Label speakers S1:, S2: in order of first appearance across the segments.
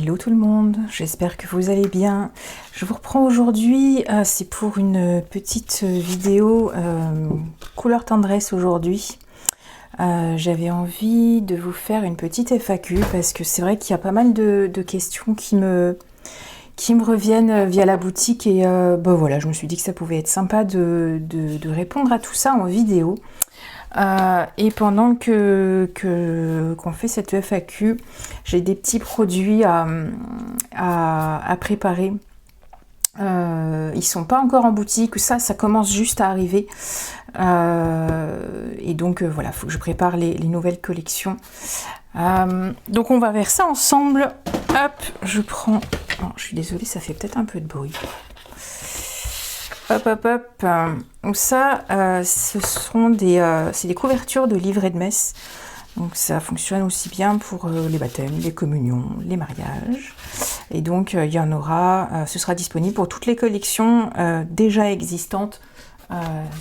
S1: Hello tout le monde, j'espère que vous allez bien. Je vous reprends aujourd'hui, c'est pour une petite vidéo couleur tendresse aujourd'hui. J'avais envie de vous faire une petite FAQ parce que c'est vrai qu'il y a pas mal de questions qui me reviennent via la boutique et voilà, je me suis dit que ça pouvait être sympa de répondre à tout ça en vidéo. Et pendant qu'on fait cette FAQ, j'ai des petits produits à préparer. Ils sont pas encore en boutique, ça commence juste à arriver. Et donc voilà, il faut que je prépare les nouvelles collections. Donc on va vers ça ensemble. Hop, je prends... Oh, je suis désolée, ça fait peut-être un peu de bruit. Hop, hop, hop. Donc ça, c'est des couvertures de livrets de messe. Donc ça fonctionne aussi bien pour les baptêmes, les communions, les mariages. Et donc il y en aura, ce sera disponible pour toutes les collections déjà existantes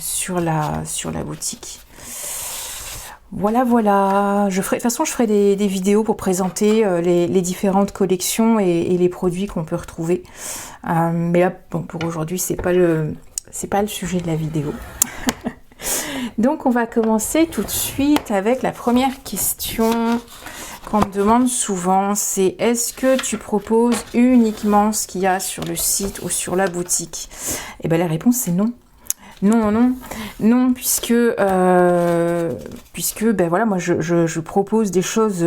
S1: sur la boutique. Voilà. De toute façon, je ferai des vidéos pour présenter les différentes collections et les produits qu'on peut retrouver. Mais là, bon, pour aujourd'hui, c'est pas le sujet de la vidéo. Donc, on va commencer tout de suite avec la première question qu'on me demande souvent, c'est est-ce que tu proposes uniquement ce qu'il y a sur le site ou sur la boutique? Et bien, la réponse c'est non. Non, puisque ben voilà, moi je propose des choses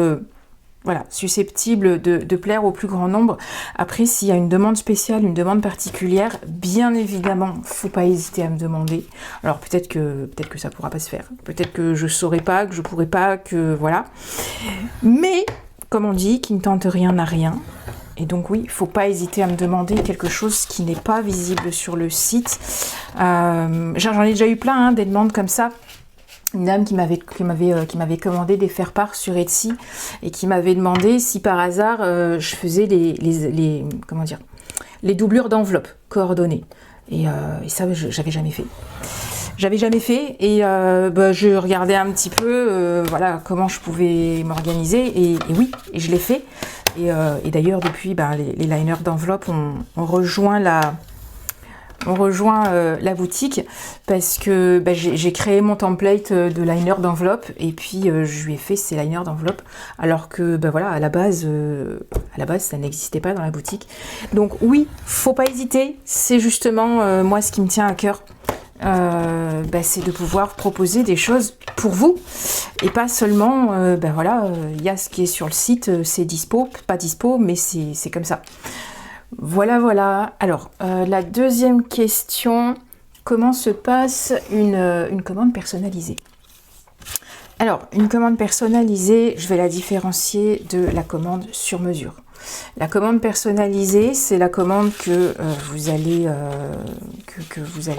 S1: voilà, susceptibles de plaire au plus grand nombre. Après, s'il y a une demande spéciale, une demande particulière, bien évidemment, faut pas hésiter à me demander. Alors peut-être que ça pourra pas se faire, peut-être que je saurais pas, que je pourrais pas, que voilà. Mais comme on dit, qui ne tente rien n'a rien. Et donc oui, il ne faut pas hésiter à me demander quelque chose qui n'est pas visible sur le site. J'en ai déjà eu plein des demandes comme ça. Une dame qui m'avait commandé des faire-part sur Etsy et qui m'avait demandé si par hasard je faisais les doublures d'enveloppes coordonnées. Et ça, j'avais jamais fait. Et je regardais un petit peu voilà, comment je pouvais m'organiser et oui, et je l'ai fait. Et d'ailleurs, depuis, les liners d'enveloppe ont rejoint la boutique parce que j'ai créé mon template de liner d'enveloppe et puis je lui ai fait ces liners d'enveloppe alors que voilà, à la base ça n'existait pas dans la boutique. Donc oui, faut pas hésiter, c'est justement moi ce qui me tient à cœur. C'est de pouvoir proposer des choses pour vous et pas seulement voilà, il y a ce qui est sur le site, c'est dispo, pas dispo, mais c'est comme ça. Voilà. Alors la deuxième question, comment se passe une commande personnalisée? Alors une commande personnalisée, je vais la différencier de la commande sur mesure. La commande personnalisée, c'est la commande que vous allez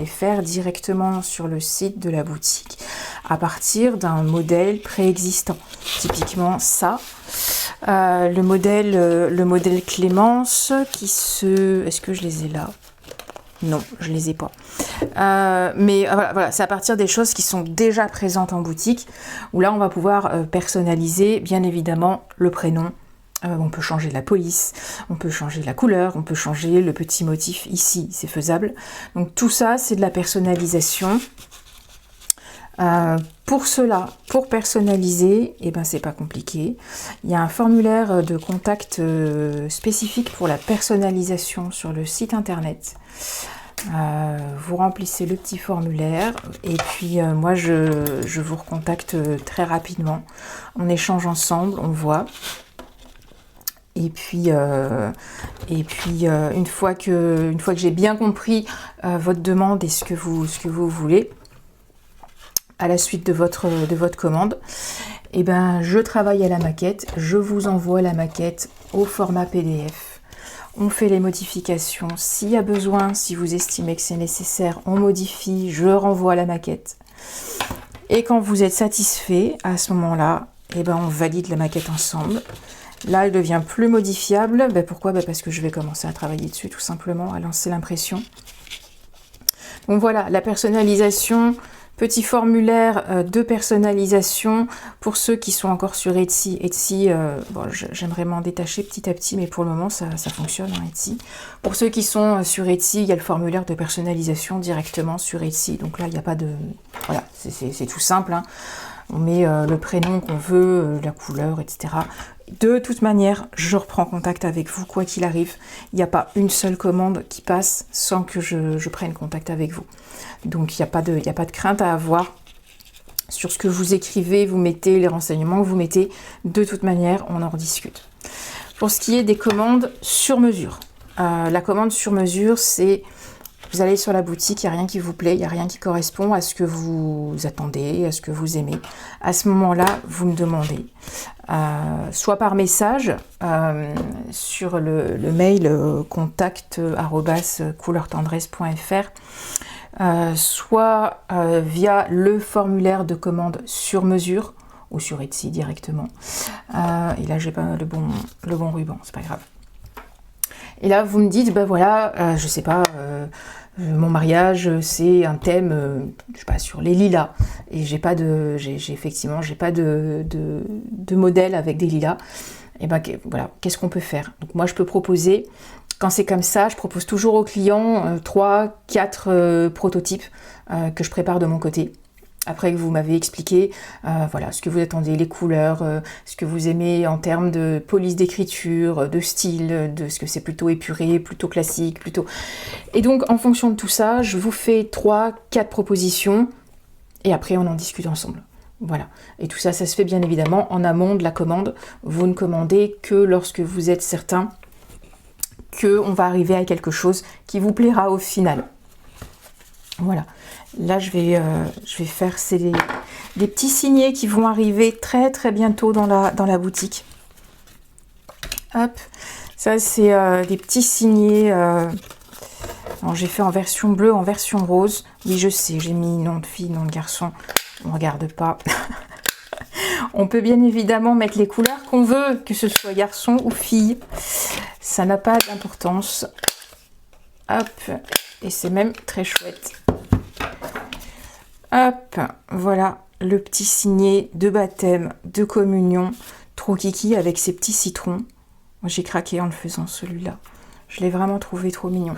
S1: faire directement sur le site de la boutique à partir d'un modèle préexistant. Typiquement ça, le modèle Clémence est-ce que je les ai là? Non, je les ai pas. Mais voilà, c'est à partir des choses qui sont déjà présentes en boutique où là on va pouvoir personnaliser bien évidemment le prénom. On peut changer la police, on peut changer la couleur, on peut changer le petit motif ici, c'est faisable. Donc tout ça, c'est de la personnalisation. Pour cela, pour personnaliser, c'est pas compliqué. Il y a un formulaire de contact spécifique pour la personnalisation sur le site internet. Vous remplissez le petit formulaire et puis moi je vous recontacte très rapidement. On échange ensemble, on voit. Et puis une fois que j'ai bien compris votre demande et ce que vous voulez à la suite de votre commande, je travaille à la maquette, je vous envoie la maquette au format PDF. On fait les modifications s'il y a besoin, si vous estimez que c'est nécessaire, on modifie, je renvoie la maquette. Et quand vous êtes satisfait, à ce moment-là, on valide la maquette ensemble. Là, elle devient plus modifiable. Pourquoi? Parce que je vais commencer à travailler dessus, tout simplement, à lancer l'impression. Donc voilà, la personnalisation, Petit formulaire de personnalisation pour ceux qui sont encore sur Etsy. Etsy, bon, j'aimerais m'en détacher petit à petit, mais pour le moment, ça fonctionne, hein, Etsy. Pour ceux qui sont sur Etsy, il y a le formulaire de personnalisation directement sur Etsy. Donc là, il n'y a pas de... Voilà, c'est tout simple, hein. On met le prénom qu'on veut, la couleur, etc. De toute manière, je reprends contact avec vous, quoi qu'il arrive. Il n'y a pas une seule commande qui passe sans que je prenne contact avec vous. Donc, il n'y a pas de crainte à avoir sur ce que vous écrivez, vous mettez, les renseignements que vous mettez. De toute manière, on en rediscute. Pour ce qui est des commandes sur mesure. La commande sur mesure, c'est... Vous allez sur la boutique, il n'y a rien qui vous plaît, il n'y a rien qui correspond à ce que vous attendez, à ce que vous aimez. À ce moment-là, vous me demandez, soit par message, sur le mail contact@couleurtendresse.fr, soit via le formulaire de commande sur mesure, ou sur Etsy directement. Et là, j'ai pas le bon ruban, c'est pas grave. Et là, vous me dites, ben voilà, je sais pas, mon mariage, c'est un thème, je sais pas, sur les lilas. Et effectivement, j'ai pas de modèle avec des lilas. Et ben voilà, qu'est-ce qu'on peut faire? Donc moi, je peux proposer, quand c'est comme ça, je propose toujours aux clients 3-4 prototypes que je prépare de mon côté. Après que vous m'avez expliqué voilà, ce que vous attendez, les couleurs, ce que vous aimez en termes de police d'écriture, de style, de ce que c'est plutôt épuré, plutôt classique, plutôt... Et donc, en fonction de tout ça, je vous fais 3-4 propositions et après, on en discute ensemble. Voilà. Et tout ça, ça se fait bien évidemment en amont de la commande. Vous ne commandez que lorsque vous êtes certain qu'on va arriver à quelque chose qui vous plaira au final. Voilà. Là, je vais faire des petits signets qui vont arriver très très bientôt dans la boutique. Hop, ça c'est des petits signets. J'ai fait en version bleue, en version rose. Oui, je sais, j'ai mis nom de fille, nom de garçon. On ne regarde pas. On peut bien évidemment mettre les couleurs qu'on veut, que ce soit garçon ou fille. Ça n'a pas d'importance. Hop, et c'est même très chouette. Hop, voilà le petit signet de baptême, de communion, trop kiki avec ses petits citrons. Moi, j'ai craqué en le faisant celui-là. Je l'ai vraiment trouvé trop mignon.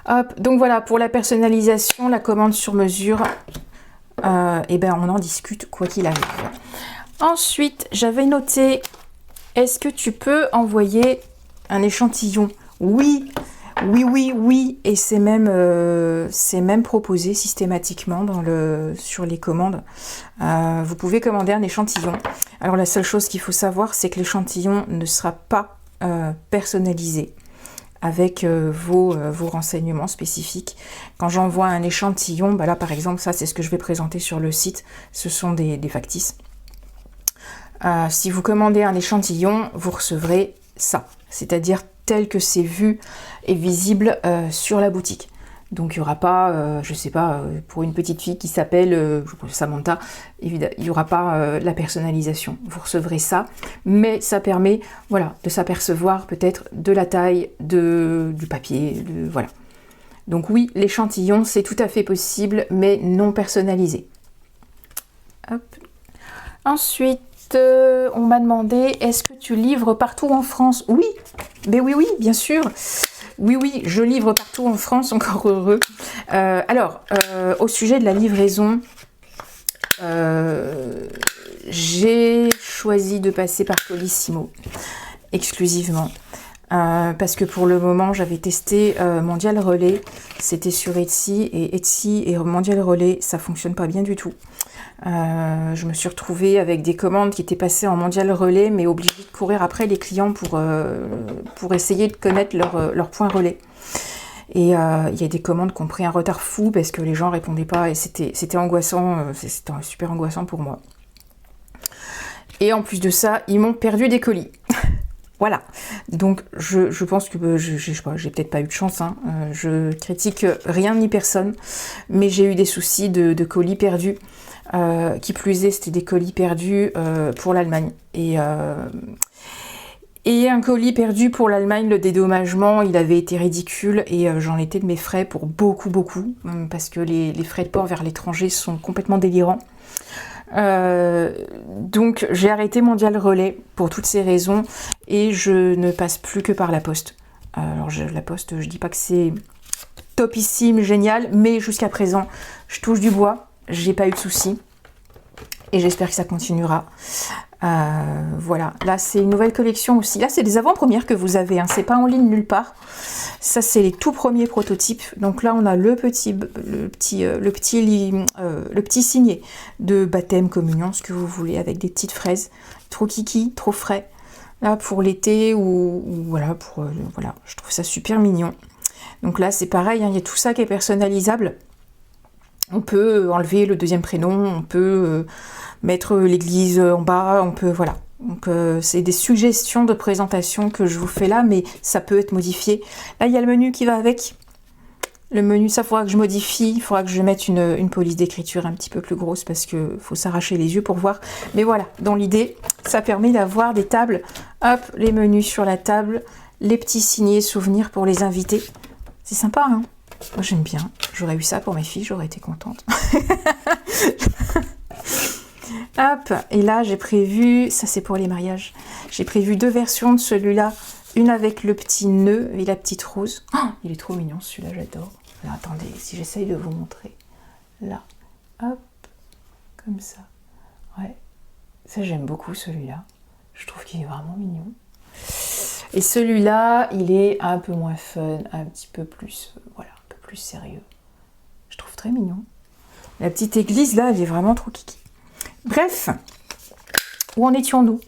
S1: Hop, donc voilà, pour la personnalisation, la commande sur mesure, et ben on en discute quoi qu'il arrive. Ensuite, j'avais noté, est-ce que tu peux envoyer un échantillon? Oui. Oui, et c'est même proposé systématiquement sur les commandes. Vous pouvez commander un échantillon. Alors la seule chose qu'il faut savoir, c'est que l'échantillon ne sera pas personnalisé avec vos renseignements spécifiques. Quand j'envoie un échantillon, bah là par exemple, ça c'est ce que je vais présenter sur le site, ce sont des factices. Si vous commandez un échantillon, vous recevrez ça, c'est-à-dire tel que c'est vu et visible sur la boutique. Donc il n'y aura pas, je sais pas, pour une petite fille qui s'appelle Samantha, évidemment, il n'y aura pas la personnalisation. Vous recevrez ça, mais ça permet, voilà, de s'apercevoir peut-être de la taille du papier, voilà. Donc oui, l'échantillon, c'est tout à fait possible, mais non personnalisé. Hop. Ensuite, on m'a demandé, est-ce que tu livres partout en France? Oui, mais oui, bien sûr. Oui, je livre partout en France, encore heureux. Alors, au sujet de la livraison, j'ai choisi de passer par Colissimo, exclusivement. Parce que pour le moment, j'avais testé Mondial Relais, c'était sur Etsy, et Etsy et Mondial Relais, ça fonctionne pas bien du tout. Je me suis retrouvée avec des commandes qui étaient passées en Mondial Relais, mais obligée de courir après les clients pour essayer de connaître leur point relais. Et il y a des commandes qui ont pris un retard fou parce que les gens répondaient pas, et c'était angoissant, c'était super angoissant pour moi. Et en plus de ça, ils m'ont perdu des colis. Voilà, donc je pense que je sais pas, j'ai peut-être pas eu de chance, hein. Je critique rien ni personne, mais j'ai eu des soucis de colis perdus. Qui plus est, c'était des colis perdus pour l'Allemagne. Et Et un colis perdu pour l'Allemagne, le dédommagement, il avait été ridicule et j'en étais de mes frais pour beaucoup, parce que les frais de port vers l'étranger sont complètement délirants. Donc j'ai arrêté Mondial Relais pour toutes ces raisons et je ne passe plus que par la poste. Alors la poste, je dis pas que c'est topissime, génial, mais jusqu'à présent, je touche du bois, j'ai pas eu de soucis et j'espère que ça continuera. Voilà, là c'est une nouvelle collection aussi. Là c'est des avant-premières que vous avez, hein. C'est pas en ligne nulle part. Ça c'est les tout premiers prototypes. Donc là on a le petit signet de baptême, communion, ce que vous voulez, avec des petites fraises. Trop kiki, trop frais. Là pour l'été ou voilà, voilà, je trouve ça super mignon. Donc là c'est pareil, hein, il y a tout ça qui est personnalisable. On peut enlever le deuxième prénom, on peut mettre l'église en bas, on peut, voilà. Donc c'est des suggestions de présentation que je vous fais là, mais ça peut être modifié. Là, il y a le menu qui va avec. Le menu, ça faudra que je modifie, il faudra que je mette une police d'écriture un petit peu plus grosse parce qu'il faut s'arracher les yeux pour voir. Mais voilà, dans l'idée, ça permet d'avoir des tables. Hop, les menus sur la table, les petits signets souvenirs pour les invités. C'est sympa, hein? Moi j'aime bien, j'aurais eu ça pour mes filles, j'aurais été contente. Hop, et là j'ai prévu, ça c'est pour les mariages, j'ai prévu 2 versions de celui-là, une avec le petit nœud et la petite rose. Oh, il est trop mignon celui-là, j'adore. Alors attendez, si j'essaye de vous montrer, là, hop, comme ça, ouais, ça j'aime beaucoup celui-là, je trouve qu'il est vraiment mignon. Et celui-là, il est un peu moins fun, un petit peu plus, voilà, un peu plus sérieux. Je trouve très mignon. La petite église, là, elle est vraiment trop kiki. Bref, où en étions-nous?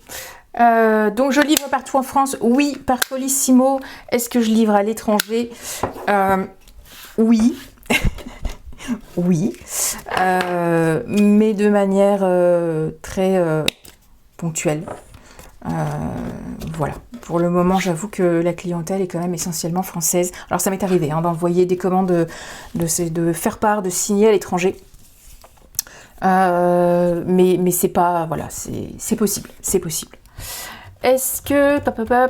S1: Donc, je livre partout en France. Oui, par Colissimo. Est-ce que je livre à l'étranger? Oui. Oui. Mais de manière très ponctuelle. Voilà, pour le moment j'avoue que la clientèle est quand même essentiellement française. Alors ça m'est arrivé hein, d'envoyer des commandes, de faire part, de signer à l'étranger, mais c'est pas, voilà, c'est possible, c'est possible. Est-ce que,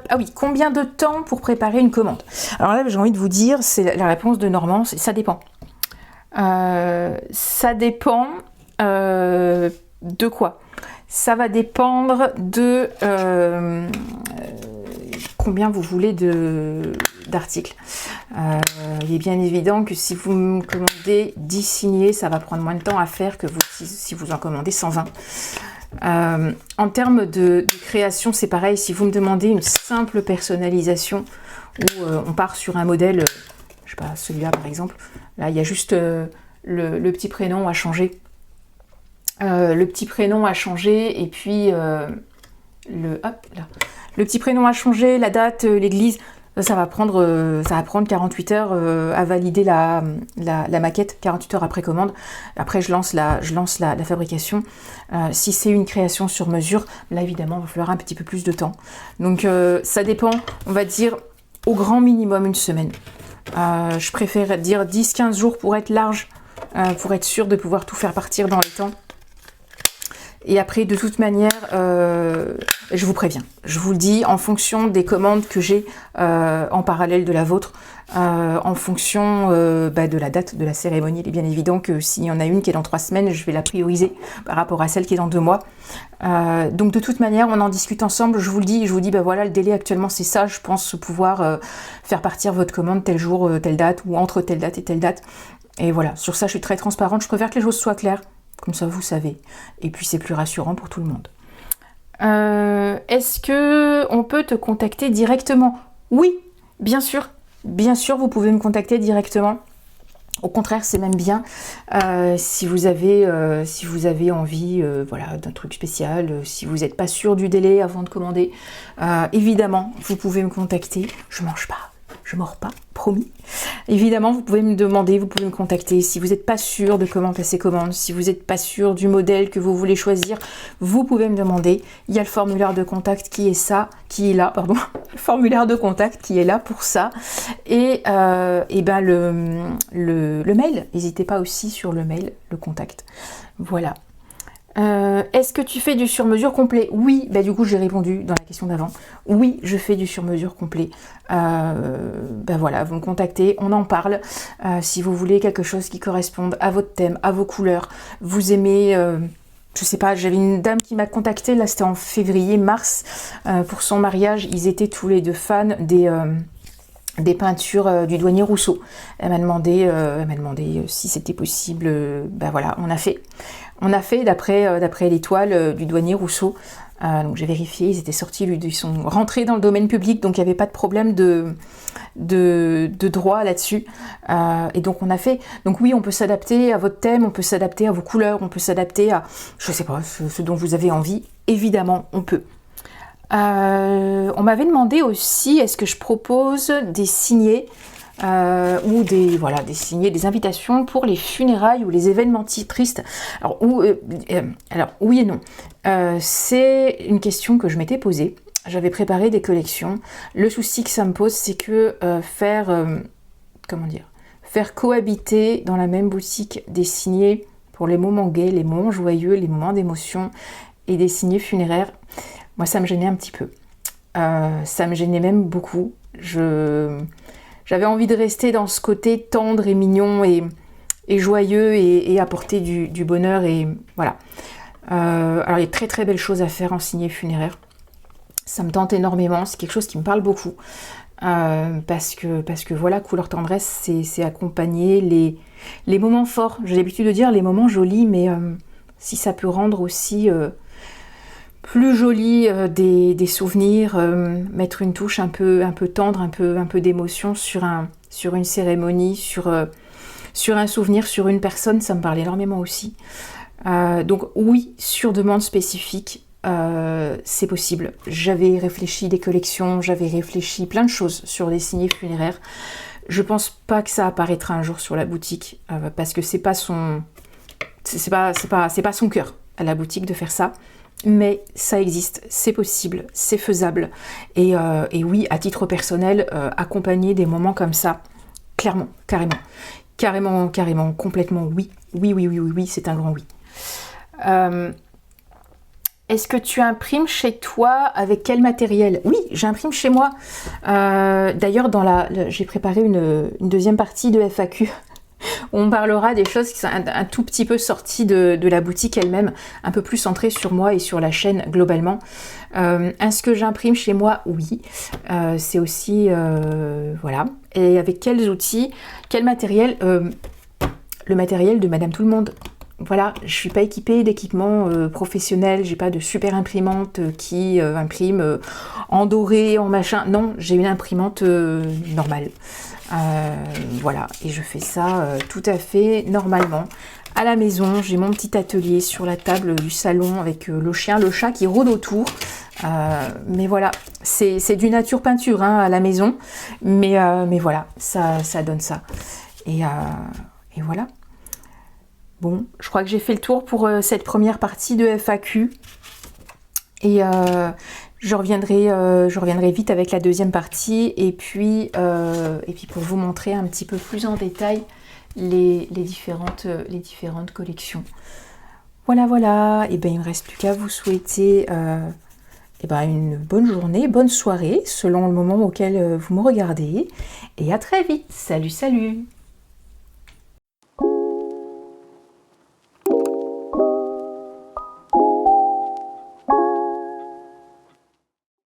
S1: ah oui, combien de temps pour préparer une commande? Alors là j'ai envie de vous dire, c'est la réponse de Normand, ça dépend. Ça dépend de quoi? Ça va dépendre de combien vous voulez d'articles. Il est bien évident que si vous me commandez 10 signés, ça va prendre moins de temps à faire que si vous en commandez 120. En termes de création, c'est pareil. Si vous me demandez une simple personnalisation où on part sur un modèle, je sais pas, celui-là par exemple, là il y a juste le petit prénom à changer. Le petit prénom a changé et puis le petit prénom a changé, la date, l'église, ça va prendre 48 heures à valider la maquette, 48 heures après commande. Après je lance la fabrication. Si c'est une création sur mesure, là évidemment il va falloir un petit peu plus de temps. Donc ça dépend, on va dire au grand minimum une semaine. Je préfère dire 10-15 jours pour être large, pour être sûr de pouvoir tout faire partir dans les temps. Et après, de toute manière, je vous préviens, je vous le dis, en fonction des commandes que j'ai en parallèle de la vôtre, en fonction de la date de la cérémonie, il est bien évident que s'il y en a une qui est dans 3 semaines, je vais la prioriser par rapport à celle qui est dans 2 mois. Donc de toute manière, on en discute ensemble, je vous le dis, voilà, le délai actuellement c'est ça, je pense pouvoir faire partir votre commande tel jour, telle date, ou entre telle date et telle date. Et voilà, sur ça je suis très transparente, je préfère que les choses soient claires. Comme ça, vous savez. Et puis, c'est plus rassurant pour tout le monde. Est-ce que on peut te contacter directement? Oui, bien sûr. Bien sûr, vous pouvez me contacter directement. Au contraire, c'est même bien. Si vous avez envie voilà, d'un truc spécial, si vous n'êtes pas sûr du délai avant de commander, évidemment, vous pouvez me contacter. Je mange pas. Je mords pas, promis. Évidemment, vous pouvez me demander, vous pouvez me contacter. Si vous n'êtes pas sûr de comment passer commande, si vous n'êtes pas sûr du modèle que vous voulez choisir, vous pouvez me demander. Il y a le formulaire de contact qui est là, le formulaire de contact qui est là pour ça. Et le mail, n'hésitez pas aussi sur le mail, le contact. Voilà. Est-ce que tu fais du sur-mesure complet? Oui, bah du coup j'ai répondu dans la question d'avant. Oui, je fais du sur-mesure complet. Bah voilà, vous me contactez, on en parle. Si vous voulez quelque chose qui corresponde à votre thème, à vos couleurs, vous aimez... je sais pas, j'avais une dame qui m'a contactée, là c'était en février, mars, pour son mariage. Ils étaient tous les deux fans des peintures du douanier Rousseau. Elle m'a demandé si c'était possible. Ben voilà, on a fait. On a fait d'après l'étoile du douanier Rousseau. Donc j'ai vérifié, ils étaient sortis, ils sont rentrés dans le domaine public, donc il n'y avait pas de problème de droit là-dessus. Et donc on a fait. Donc oui, on peut s'adapter à votre thème, on peut s'adapter à vos couleurs, on peut s'adapter à, je sais pas, ce dont vous avez envie. Évidemment, on peut. On m'avait demandé aussi, est-ce que je propose des signets ou des signets, des invitations pour les funérailles ou les événements tristes. Alors oui et non. C'est une question que je m'étais posée. J'avais préparé des collections. Le souci que ça me pose, c'est que faire cohabiter dans la même boutique des signets pour les moments gays, les moments joyeux, les moments d'émotion et des signets funéraires, moi ça me gênait un petit peu. Ça me gênait même beaucoup. J'avais envie de rester dans ce côté tendre et mignon et joyeux et apporter du bonheur et voilà. Alors il y a très très belles choses à faire en signet funéraire. Ça me tente énormément, c'est quelque chose qui me parle beaucoup. Parce que voilà, couleur tendresse, c'est accompagner les moments forts. J'ai l'habitude de dire les moments jolis, mais si ça peut rendre aussi plus joli des souvenirs, mettre une touche un peu tendre, un peu d'émotion sur une cérémonie, sur un souvenir, sur une personne, ça me parle énormément aussi. Donc oui, sur demande spécifique, c'est possible. J'avais réfléchi des collections, j'avais réfléchi plein de choses sur des signets funéraires. Je pense pas que ça apparaîtra un jour sur la boutique, parce que c'est pas son cœur à la boutique de faire ça. Mais ça existe, c'est possible, c'est faisable. Et oui, à titre personnel, accompagner des moments comme ça, clairement, carrément, complètement oui. Oui, c'est un grand oui. Est-ce que tu imprimes chez toi avec quel matériel? Oui, j'imprime chez moi. D'ailleurs, j'ai préparé une deuxième partie de FAQ. On parlera des choses qui sont un tout petit peu sorties de la boutique elle-même, un peu plus centrées sur moi et sur la chaîne globalement. Est-ce que j'imprime chez moi? Oui. C'est aussi... voilà. Et avec quels outils? Quel matériel? Le matériel de Madame Tout le Monde. Voilà, je suis pas équipée d'équipements professionnels, j'ai pas de super imprimante qui imprime en doré, en machin. Non, j'ai une imprimante normale. Voilà, et je fais ça tout à fait normalement. À la maison, j'ai mon petit atelier sur la table du salon avec le chien, le chat qui rôde autour. Mais voilà, c'est du nature peinture à la maison. Mais voilà, ça donne ça. Et voilà. Bon, je crois que j'ai fait le tour pour cette première partie de FAQ. Et je reviendrai vite avec la deuxième partie. Et puis pour vous montrer un petit peu plus en détail les différentes collections. Voilà. Et bien, il ne me reste plus qu'à vous souhaiter une bonne journée, bonne soirée, selon le moment auquel vous me regardez. Et à très vite. Salut.